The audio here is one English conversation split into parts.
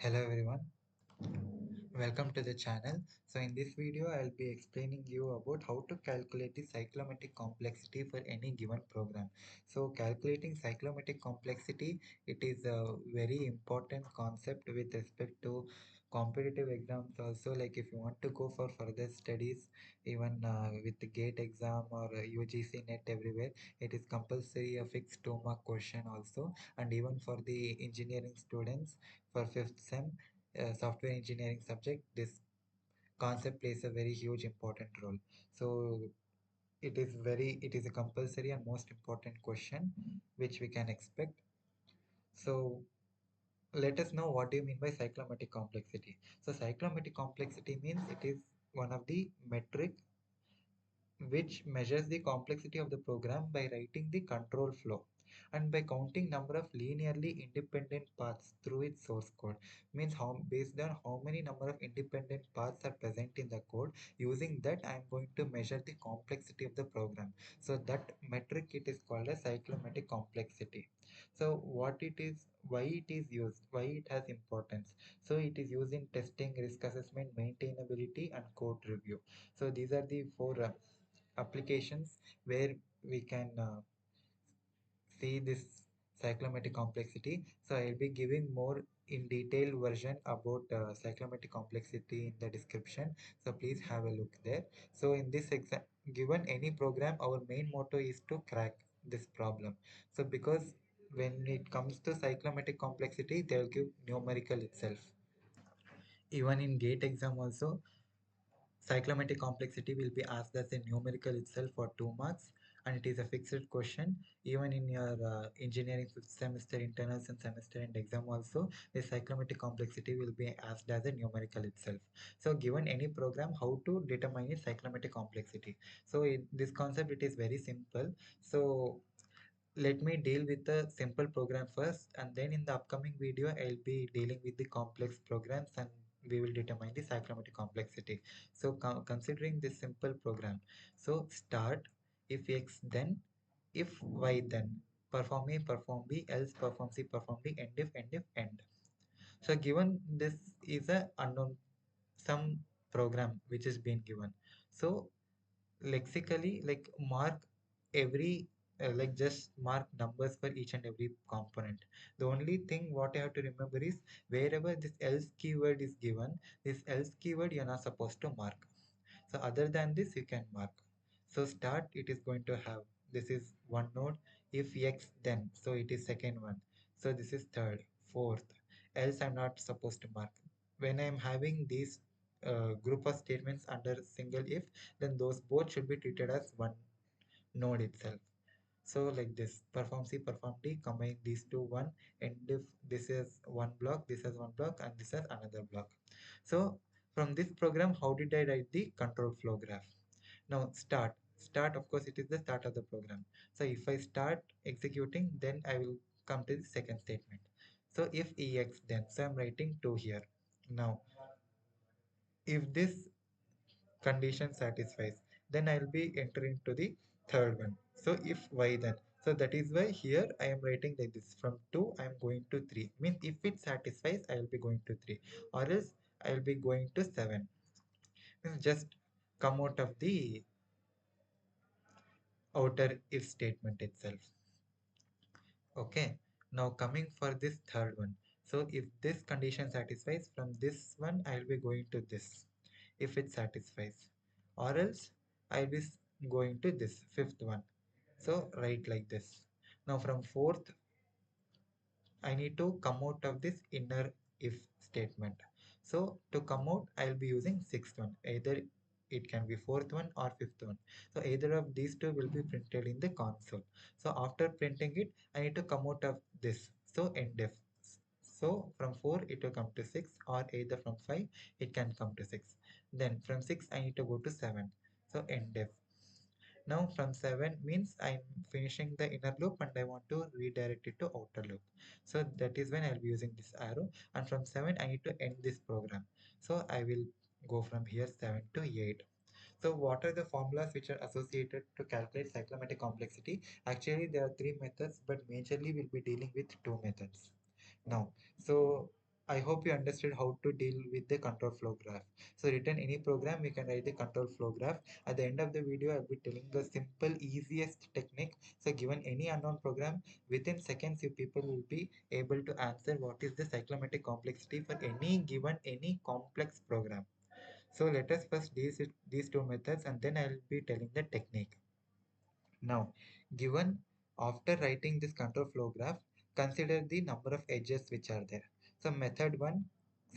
Hello everyone, welcome to the channel. So in this video I'll be explaining you about how to calculate the cyclomatic complexity for any given program. So calculating cyclomatic complexity, it is a very important concept with respect to competitive exams also. Like if you want to go for further studies, even with the gate exam or UGC net everywhere, it is compulsory a fixed 2 mark question also. And even for the engineering students for 5th sem software engineering subject, this concept plays a very huge important role. So it is a compulsory and most important question which we can expect. So let us know what do you mean by cyclomatic complexity. So cyclomatic complexity means it is one of the metric which measures the complexity of the program by writing the control flow and by counting number of linearly independent paths through its source code. Means how, based on how many number of independent paths are present in the code, using that I am going to measure the complexity of the program. So that metric, it is called a cyclomatic complexity. So what it is, why it is used, why it has importance. So it is used in testing, risk assessment, maintainability and code review. So these are the four applications where we can see this cyclomatic complexity. So I'll be giving more in detail version about cyclomatic complexity in the description. So please have a look there. So in this exam, given any program, our main motto is to crack this problem. So because when it comes to cyclomatic complexity, they'll give numerical itself. Even in gate exam also, cyclomatic complexity will be asked as a numerical itself for 2 marks, and it is a fixed question. Even in your engineering fifth semester internals and semester and exam also, the cyclomatic complexity will be asked as a numerical itself. So given any program, how to determine its cyclomatic complexity. So this concept, it is very simple. So let me deal with the simple program first, and then in the upcoming video I'll be dealing with the complex programs and we will determine the cyclomatic complexity. So considering this simple program, so start, if x then, if y then, perform a, perform b, else perform c, perform d, end if end. So given this is a unknown some program which is being given, so lexically, like mark every like just mark numbers for each and every component. The only thing what I have to remember is wherever this else keyword is given, this else keyword you're not supposed to mark. So other than this you can mark. So start, it is going to have, this is one node, if x then, so it is second one, so this is third, fourth, else I'm not supposed to mark. When I'm having these group of statements under single if, then those both should be treated as one node itself. So like this, perform C, perform D, combine these two one, and if this is one block, this is one block, and this is another block. So from this program, how did I write the control flow graph? Now start. Start, of course, it is the start of the program. So if I start executing, then I will come to the second statement. So if EX then, so I'm writing 2 here. Now, if this condition satisfies, then I'll be entering to the third one. So if y then, so that is why here I am writing like this, from 2 I am going to 3, means if it satisfies I will be going to 3, or else I will be going to 7. Means just come out of the outer if statement itself. Okay, now coming for this third one. So if this condition satisfies, from this one I will be going to this if it satisfies, or else I'll be going to this fifth one. So write like this. Now from fourth, I need to come out of this inner if statement. So to come out, I'll be using sixth one. Either it can be fourth one or fifth one. So either of these two will be printed in the console. So after printing it, I need to come out of this. So end if. So from 4 it will come to 6, or either from 5 it can come to 6. Then from 6 I need to go to 7. So end if. Now from 7 means I'm finishing the inner loop and I want to redirect it to outer loop. So that is when I'll be using this arrow, and from 7 I need to end this program. So I will go from here 7 to 8. So what are the formulas which are associated to calculate cyclomatic complexity? Actually there are three methods, but majorly we'll be dealing with two methods. Now, so I hope you understood how to deal with the control flow graph. So written any program, we can write the control flow graph. At the end of the video, I'll be telling the simple, easiest technique. So given any unknown program, within seconds, you people will be able to answer what is the cyclomatic complexity for any given any complex program. So let us first these two methods and then I'll be telling the technique. Now, given after writing this control flow graph, consider the number of edges which are there. So method 1,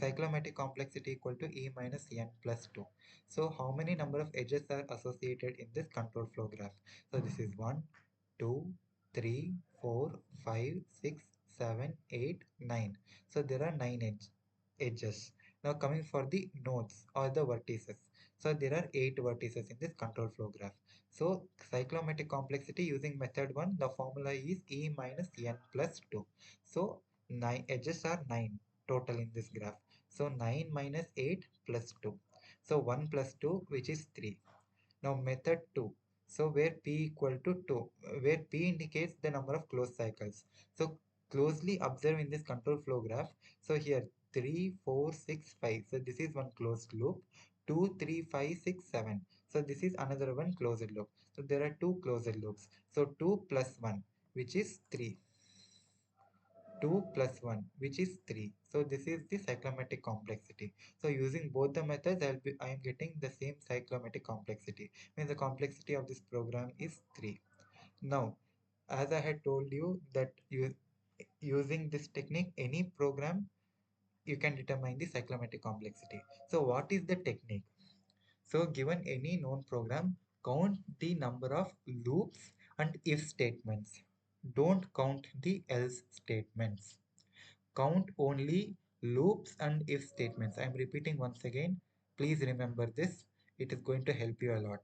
cyclomatic complexity equal to E minus N plus 2. So how many number of edges are associated in this control flow graph? So this is 1, 2, 3, 4, 5, 6, 7, 8, 9. So there are 9 edges. Now coming for the nodes or the vertices. So there are 8 vertices in this control flow graph. So cyclomatic complexity using method 1, the formula is E minus N plus 2. So 9 edges are 9 total in this graph. So 9 minus 8 plus 2. So 1 plus 2 which is 3. Now method 2. So where P equal to 2, where P indicates the number of closed cycles. So closely observe in this control flow graph. So here 3, 4, 6, 5. So this is one closed loop. 2, 3, 5, 6, 7. So this is another one closed loop. So there are two closed loops. So 2 plus 1 which is 3. 2 plus 1 which is 3. So this is the cyclomatic complexity. So using both the methods I am getting the same cyclomatic complexity. Means the complexity of this program is 3. Now as I had told you that using this technique any program you can determine the cyclomatic complexity. So what is the technique? So given any known program, count the number of loops and if statements. Don't count the else statements. Count only loops and if statements. I am repeating once again. Please remember this. It is going to help you a lot.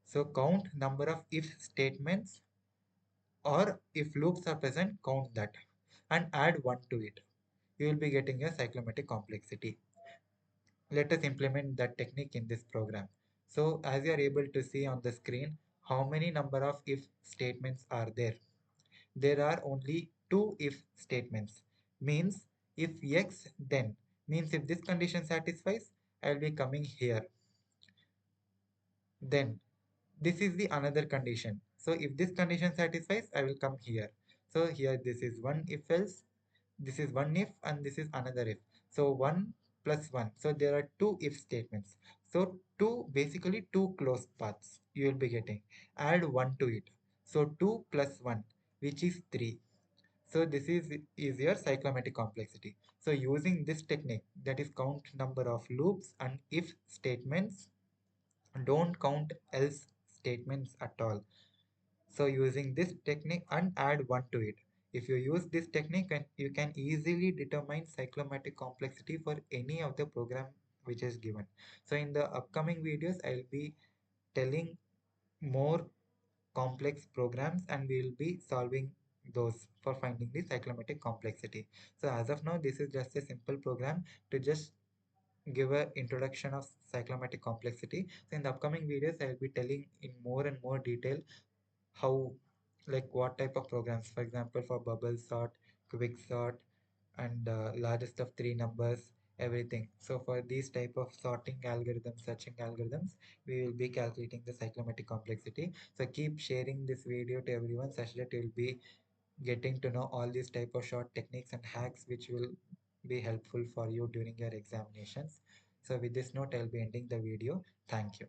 So count number of if statements or if loops are present, count that and add 1 to it. You will be getting a cyclomatic complexity. Let us implement that technique in this program. So as you are able to see on the screen, how many number of if statements are there? There are only two if statements. Means if x then, means if this condition satisfies, I will be coming here. Then this is the another condition. So if this condition satisfies, I will come here. So here this is one if else, this is one if and this is another if. So 1 plus 1. So there are two if statements. So two, basically two closed paths you will be getting. Add 1 to it. So 2 plus 1 which is 3. So this is your cyclomatic complexity. So using this technique, that is count number of loops and if statements, don't count else statements at all. So using this technique and add 1 to it. If you use this technique, you can easily determine cyclomatic complexity for any of the program which is given. So in the upcoming videos, I will be telling more complex programs and we will be solving those for finding the cyclomatic complexity. So as of now, this is just a simple program to just give a introduction of cyclomatic complexity. So in the upcoming videos, I will be telling in more and more detail how, like what type of programs, for example, for bubble sort, quick sort, and largest of three numbers, everything. So for these type of sorting algorithms, searching algorithms, we will be calculating the cyclomatic complexity. So keep sharing this video to everyone such that you will be getting to know all these type of short techniques and hacks which will be helpful for you during your examinations. So with this note, I'll be ending the video. Thank you.